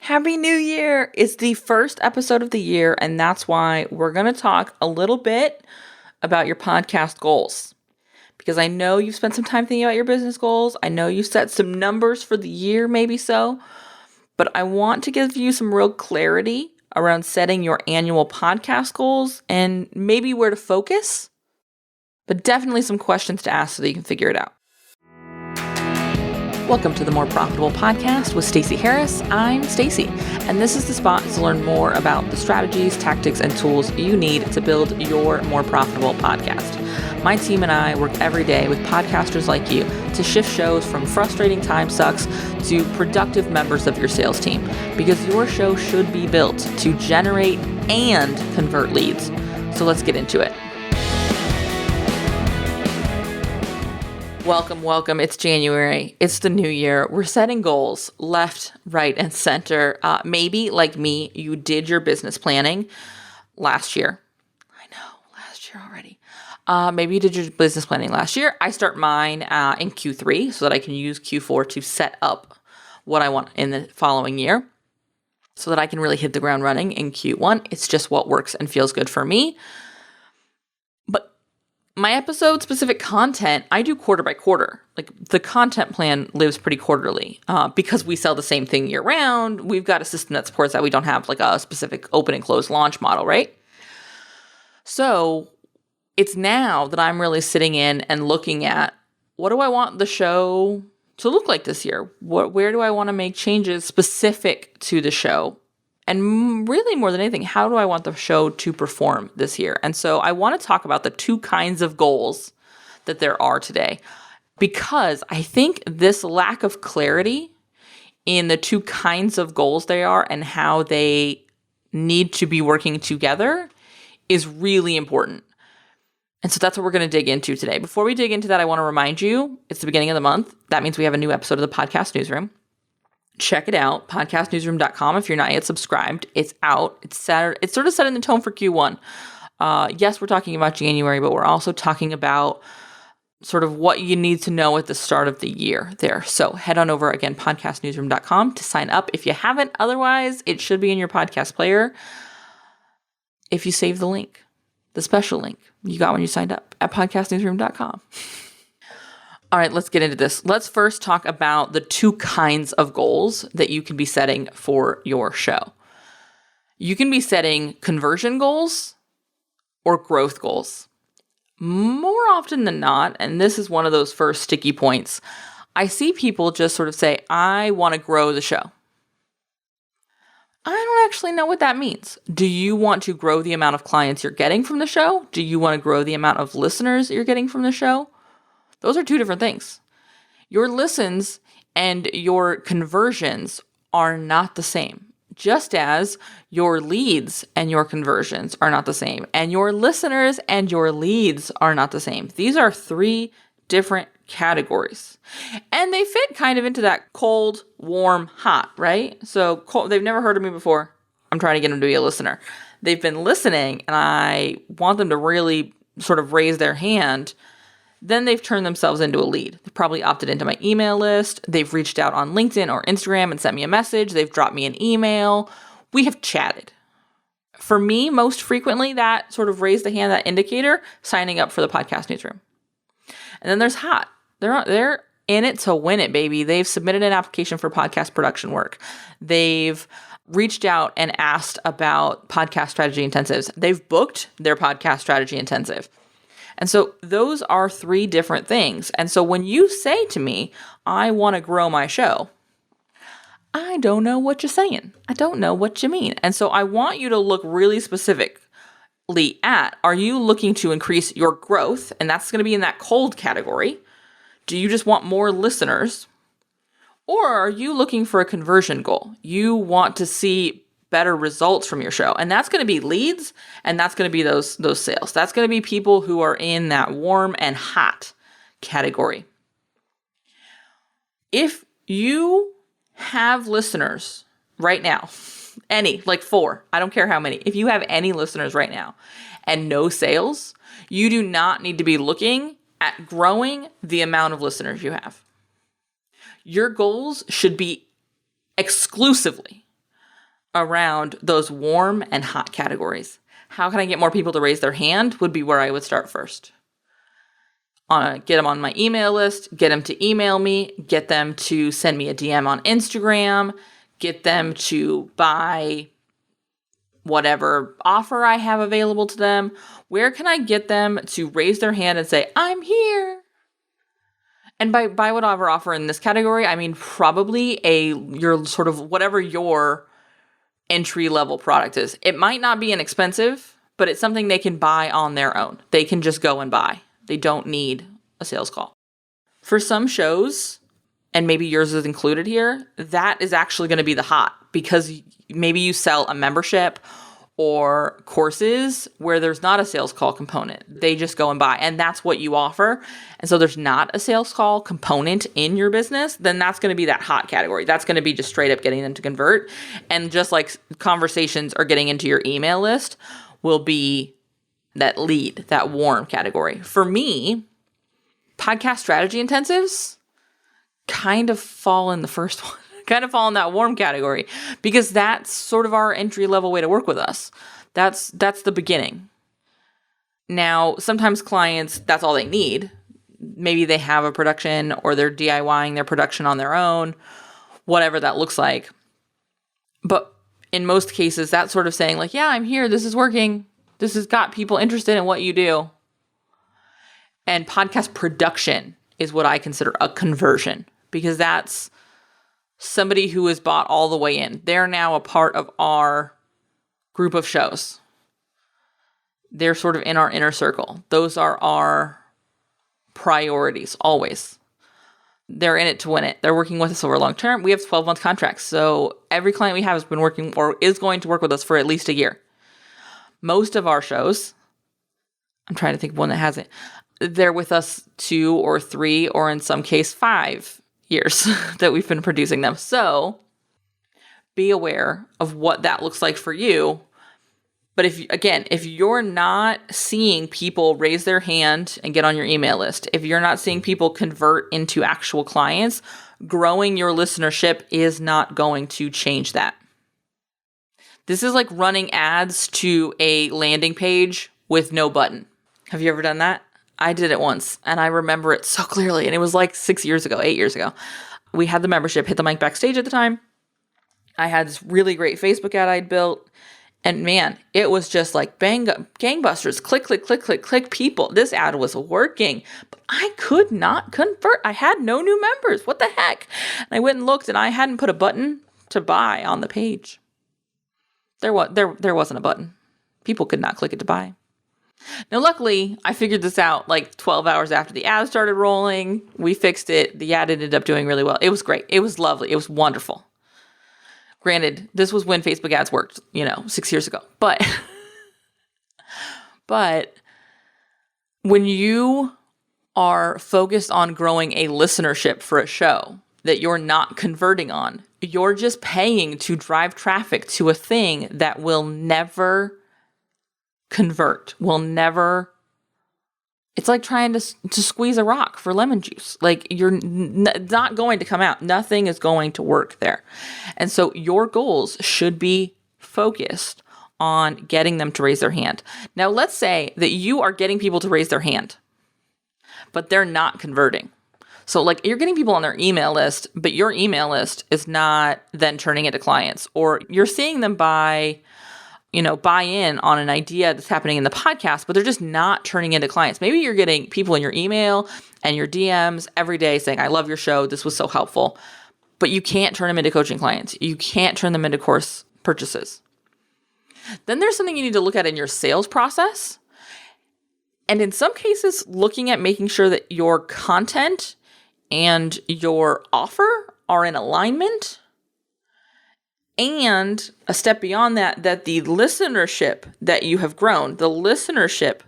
Happy New Year! It's the first episode of the year, and that's why we're going to talk a little bit about your podcast goals. Because I know you've spent some time thinking about your business goals. I know you set some numbers for the year, maybe so. But I want to give you some real clarity around setting your annual podcast goals and maybe where to focus. But definitely some questions to ask so that you can figure it out. Welcome to the More Profitable Podcast with Stacey Harris. I'm Stacey, and this is the spot to learn more about the strategies, tactics, and tools you need to build your more profitable podcast. My team and I work every day with podcasters like you to shift shows from frustrating time sucks to productive members of your sales team, because your show should be built to generate and convert leads. So let's get into it. Welcome. It's January. It's the new year. We're setting goals left, right, and center. Maybe, like me, you did your business planning last year. I know, last year already. Maybe you did your business planning last year. I start mine in Q3 so that I can use Q4 to set up what I want in the following year so that I can really hit the ground running in Q1. It's just what works and feels good for me. But my episode-specific content, I do quarter by quarter. Like, the content plan lives pretty quarterly. Because we sell the same thing year-round, we've got a system that supports that. We don't have, like, a specific open and close launch model, right? So it's now that I'm really sitting in and looking at, what do I want the show to look like this year? Where do I want to make changes specific to the show? And really, more than anything, how do I want the show to perform this year? And so I want to talk about the two kinds of goals that there are today, because I think this lack of clarity in the two kinds of goals they are and how they need to be working together is really important. And so that's what we're going to dig into today. Before we dig into that, I want to remind you, it's the beginning of the month. That means we have a new episode of the Podcast Newsroom. Check it out, podcastnewsroom.com. If you're not yet subscribed, it's out. It's Saturday. It's sort of setting the tone for Q1. Yes, we're talking about January, but we're also talking about sort of what you need to know at the start of the year there. So head on over, again, podcastnewsroom.com to sign up. If you haven't, otherwise, it should be in your podcast player if you save the link, the special link you got when you signed up at podcastnewsroom.com. All right, let's get into this. Let's first talk about the two kinds of goals that you can be setting for your show. You can be setting conversion goals or growth goals. More often than not, and this is one of those first sticky points, I see people just sort of say, I want to grow the show. I don't actually know what that means. Do you want to grow the amount of clients you're getting from the show? Do you want to grow the amount of listeners you're getting from the show? Those are two different things. Your listens and your conversions are not the same, just as your leads and your conversions are not the same, and your listeners and your leads are not the same. These are three different categories, and they fit kind of into that cold, warm, hot, right? So cold, they've never heard of me before. I'm trying to get them to be a listener. They've been listening, and I want them to really sort of raise their hand. Then they've turned themselves into a lead. They've probably opted into my email list. They've reached out on LinkedIn or Instagram and sent me a message. They've dropped me an email. We have chatted. For me, most frequently, that sort of raised the hand, that indicator, signing up for the Podcast Newsroom. And then there's hot. They're in it to win it, baby. They've submitted an application for podcast production work. They've reached out and asked about podcast strategy intensives. They've booked their podcast strategy intensive. And so those are three different things. And so when you say to me, I want to grow my show, I don't know what you're saying. I don't know what you mean. And so I want you to look really specifically at, are you looking to increase your growth? And that's going to be in that cold category. Do you just want more listeners? Or are you looking for a conversion goal? You want to see better results from your show. And that's going to be leads, and that's going to be those sales. That's going to be people who are in that warm and hot category. If you have listeners right now, any, like 4, I don't care how many, if you have any listeners right now and no sales, you do not need to be looking at growing the amount of listeners you have. Your goals should be exclusively around those warm and hot categories. How can I get more people to raise their hand would be where I would start first. Get them on my email list, get them to email me, get them to send me a DM on Instagram, get them to buy whatever offer I have available to them. Where can I get them to raise their hand and say, I'm here? And by whatever offer in this category, I mean probably your sort of whatever your entry level product is. It might not be inexpensive, but it's something they can buy on their own. They can just go and buy. They don't need a sales call. For some shows, and maybe yours is included here, that is actually going to be the hot, because maybe you sell a membership or courses where there's not a sales call component. They just go and buy, and that's what you offer. And so there's not a sales call component in your business, then that's going to be that hot category. That's going to be just straight up getting them to convert. And just like conversations are getting into your email list will be that lead, that warm category. For me, podcast strategy intensives kind of fall in the first one. Kind of fall in that warm category, because that's sort of our entry level way to work with us. That's the beginning. Now, sometimes clients, that's all they need. Maybe they have a production or they're DIYing their production on their own, whatever that looks like. But in most cases, that's sort of saying like, yeah, I'm here. This is working. This has got people interested in what you do. And podcast production is what I consider a conversion, because that's somebody who has bought all the way in. They're now a part of our group of shows. They're sort of in our inner circle. Those are our priorities, always. They're in it to win it. They're working with us over long term. We have 12-month contracts. So every client we have has been working or is going to work with us for at least a year. Most of our shows, I'm trying to think of one that hasn't, they're with us 2 or 3, or in some case 5 years that we've been producing them. So be aware of what that looks like for you. But if you're not seeing people raise their hand and get on your email list, if you're not seeing people convert into actual clients, growing your listenership is not going to change that. This is like running ads to a landing page with no button. Have you ever done that? I did it once, and I remember it so clearly, and it was like 8 years ago. We had the membership, Hit the Mic Backstage at the time. I had this really great Facebook ad I'd built, and man, it was just like gangbusters, click people. This ad was working, but I could not convert. I had no new members. What the heck? And I went and looked, and I hadn't put a button to buy on the page. There wasn't a button. People could not click it to buy. Now, luckily, I figured this out like 12 hours after the ad started rolling. We fixed it. The ad ended up doing really well. It was great. It was lovely. It was wonderful. Granted, this was when Facebook ads worked, 6 years ago. But when you are focused on growing a listenership for a show that you're not converting on, you're just paying to drive traffic to a thing that will never convert, it's like trying to squeeze a rock for lemon juice. Like you're not going to come out. Nothing is going to work there. And so your goals should be focused on getting them to raise their hand. Now, let's say that you are getting people to raise their hand, but they're not converting. So like you're getting people on their email list, but your email list is not then turning into clients, or you're seeing them buy in on an idea that's happening in the podcast, but they're just not turning into clients. Maybe you're getting people in your email and your DMs every day saying, I love your show. This was so helpful. But you can't turn them into coaching clients. You can't turn them into course purchases. Then there's something you need to look at in your sales process. And in some cases, looking at making sure that your content and your offer are in alignment. And a step beyond that the listenership that you have grown, the listenership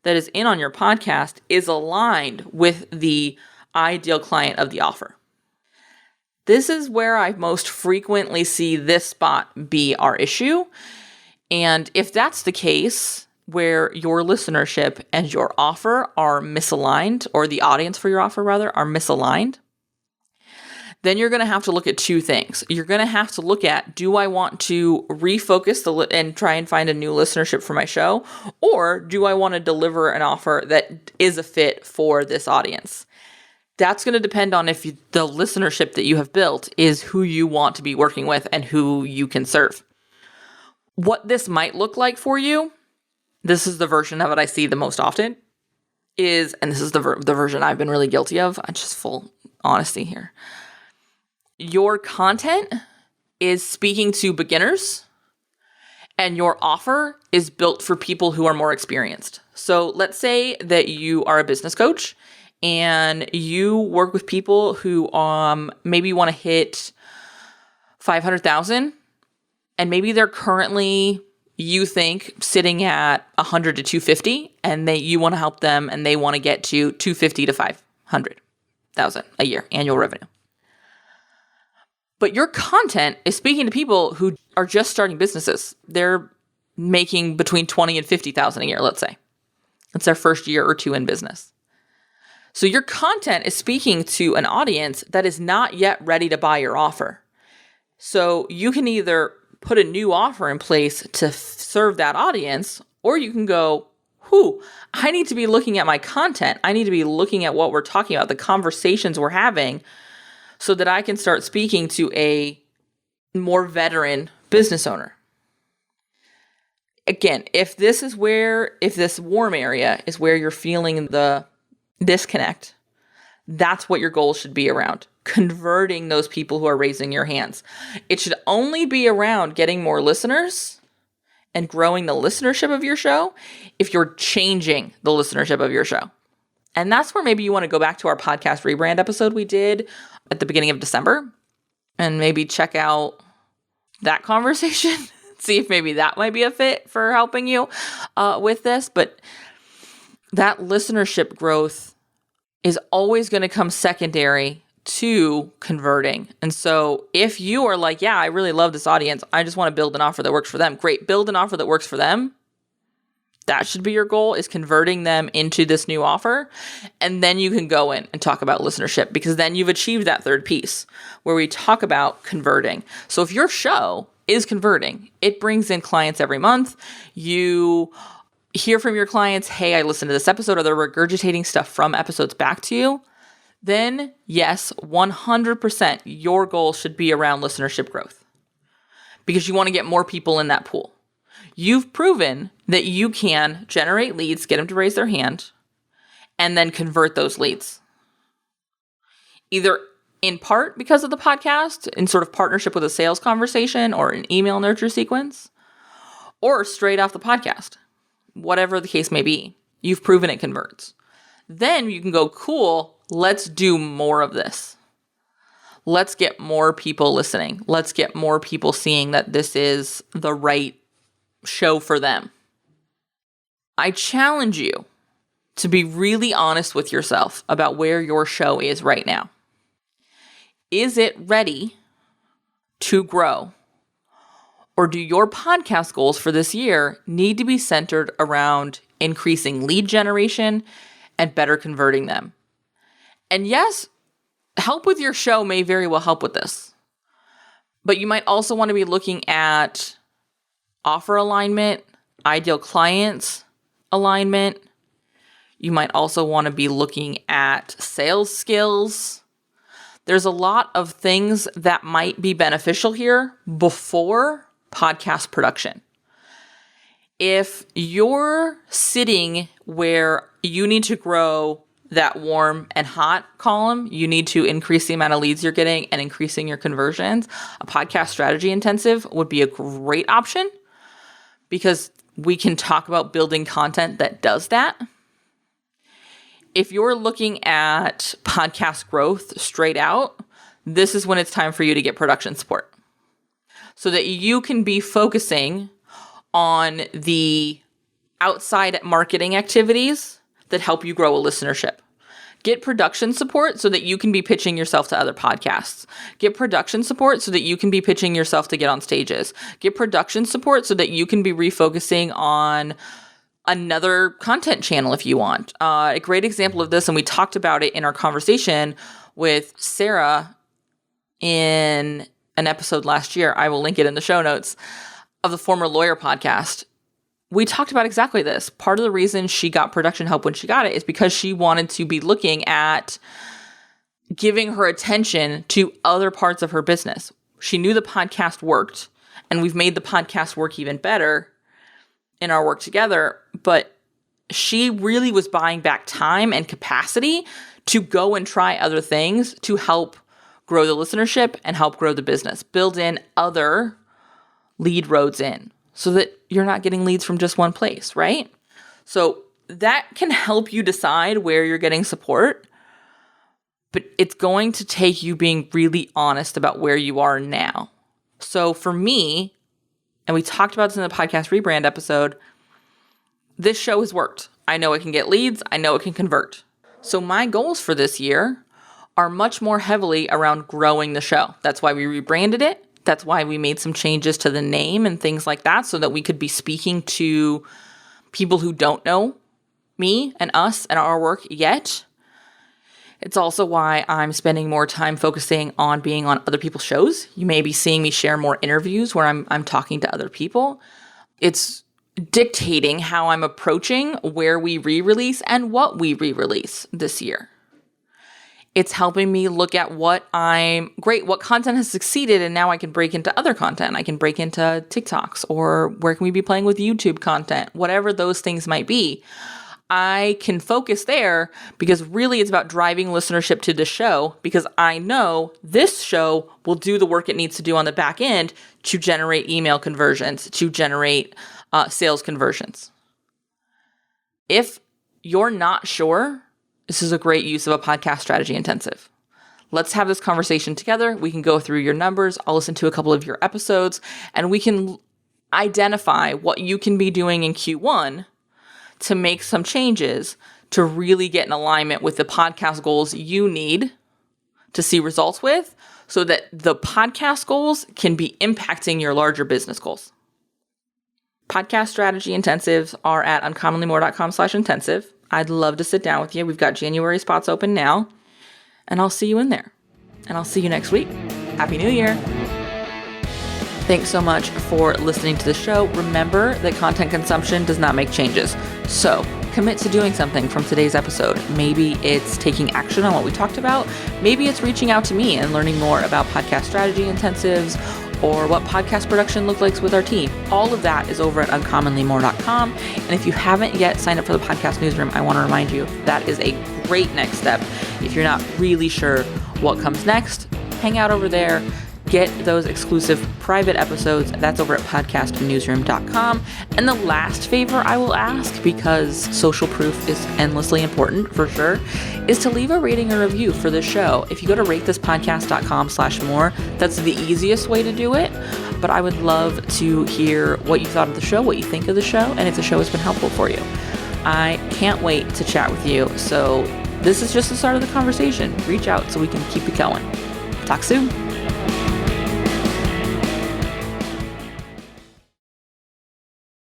that is in on your podcast is aligned with the ideal client of the offer. This is where I most frequently see this spot be our issue. And if that's the case, where your listenership and your offer are misaligned, or the audience for your offer rather, are misaligned, then you're going to have to look at two things. You're going to have to look at, do I want to refocus and try and find a new listenership for my show? Or do I want to deliver an offer that is a fit for this audience? That's going to depend on if the listenership that you have built is who you want to be working with and who you can serve. What this might look like for you, this is the version of it I see the most often, and this is the version I've been really guilty of. I'm just full honesty here. Your content is speaking to beginners, and your offer is built for people who are more experienced. So let's say that you are a business coach and you work with people who maybe want to hit 500,000, and maybe they're currently, you think, sitting at 100 to 250, and you want to help them and they want to get to 250 to 500,000 a year annual revenue. But your content is speaking to people who are just starting businesses. They're making between 20 and 50,000 a year, let's say. It's their first year or two in business. So your content is speaking to an audience that is not yet ready to buy your offer. So you can either put a new offer in place to serve that audience, or you can go, I need to be looking at my content. I need to be looking at what we're talking about, the conversations we're having, so that I can start speaking to a more veteran business owner. Again, if this warm area is where you're feeling the disconnect, that's what your goal should be around. Converting those people who are raising your hands. It should only be around getting more listeners and growing the listenership of your show if you're changing the listenership of your show. And that's where maybe you want to go back to our podcast Rebrand episode we did at the beginning of December and maybe check out that conversation. See if maybe that might be a fit for helping you with this. But that listenership growth is always going to come secondary to converting. And so if you are like, yeah, I really love this audience, I just want to build an offer that works for them. Great, build an offer that works for them. That should be your goal, is converting them into this new offer. And then you can go in and talk about listenership, because then you've achieved that third piece where we talk about converting. So if your show is converting, it brings in clients every month. You hear from your clients, hey, I listened to this episode, or they're regurgitating stuff from episodes back to you. Then yes, 100% your goal should be around listenership growth, because you want to get more people in that pool. You've proven that you can generate leads, get them to raise their hand, and then convert those leads. Either in part because of the podcast, in sort of partnership with a sales conversation or an email nurture sequence, or straight off the podcast. Whatever the case may be, you've proven it converts. Then you can go, cool, let's do more of this. Let's get more people listening. Let's get more people seeing that this is the right show for them. I challenge you to be really honest with yourself about where your show is right now. Is it ready to grow? Or do your podcast goals for this year need to be centered around increasing lead generation and better converting them? And yes, help with your show may very well help with this. But you might also want to be looking at offer alignment, ideal clients alignment. You might also want to be looking at sales skills. There's a lot of things that might be beneficial here before podcast production. If you're sitting where you need to grow that warm and hot column, you need to increase the amount of leads you're getting and increasing your conversions, a podcast strategy intensive would be a great option, because we can talk about building content that does that. If you're looking at podcast growth straight out, this is when it's time for you to get production support, so that you can be focusing on the outside marketing activities that help you grow a listenership. Get production support so that you can be pitching yourself to other podcasts. Get production support so that you can be pitching yourself to get on stages. Get production support so that you can be refocusing on another content channel if you want. A great example of this, and we talked about it in our conversation with Sarah in an episode last year, I will link it in the show notes, of the Former Lawyer podcast. We talked about exactly this. Part of the reason she got production help when she got it is because she wanted to be looking at giving her attention to other parts of her business. She knew the podcast worked, and we've made the podcast work even better in our work together, but she really was buying back time and capacity to go and try other things to help grow the listenership and help grow the business. Build in other lead roads in so that you're not getting leads from just one place, right? So that can help you decide where you're getting support, but it's going to take you being really honest about where you are now. So for me, and we talked about this in the podcast Rebrand episode, this show has worked. I know it can get leads. I know it can convert. So my goals for this year are much more heavily around growing the show. That's why we rebranded it. That's why we made some changes to the name and things like that so that we could be speaking to people who don't know me and us and our work yet. It's also why I'm spending more time focusing on being on other people's shows. You may be seeing me share more interviews where I'm talking to other people. It's dictating how I'm approaching where we re-release and what we re-release this year. It's helping me look at what content has succeeded, and now I can break into other content. I can break into TikToks, or where can we be playing with YouTube content, whatever those things might be. I can focus there because really it's about driving listenership to the show, because I know this show will do the work it needs to do on the back end to generate email conversions, to generate sales conversions. If you're not sure, this is a great use of a podcast strategy intensive. Let's have this conversation together. We can go through your numbers. I'll listen to a couple of your episodes, and we can identify what you can be doing in Q1 to make some changes to really get in alignment with the podcast goals you need to see results with, so that the podcast goals can be impacting your larger business goals. Podcast strategy intensives are at uncommonlymore.com/intensive. I'd love to sit down with you. We've got January spots open now, and I'll see you in there. And I'll see you next week. Happy New Year. Thanks so much for listening to the show. Remember that content consumption does not make changes. So commit to doing something from today's episode. Maybe it's taking action on what we talked about. Maybe it's reaching out to me and learning more about podcast strategy intensives, or what podcast production looks like with our team. All of that is over at uncommonlymore.com. And if you haven't yet signed up for the Podcast Newsroom, I want to remind you that is a great next step. If you're not really sure what comes next, hang out over there. Get those exclusive private episodes. That's over at podcastnewsroom.com. And the last favor I will ask, because social proof is endlessly important for sure, is to leave a rating or review for the show. If you go to ratethispodcast.com/more, that's the easiest way to do it. But I would love to hear what you thought of the show, what you think of the show, and if the show has been helpful for you. I can't wait to chat with you. So this is just the start of the conversation. Reach out so we can keep it going. Talk soon.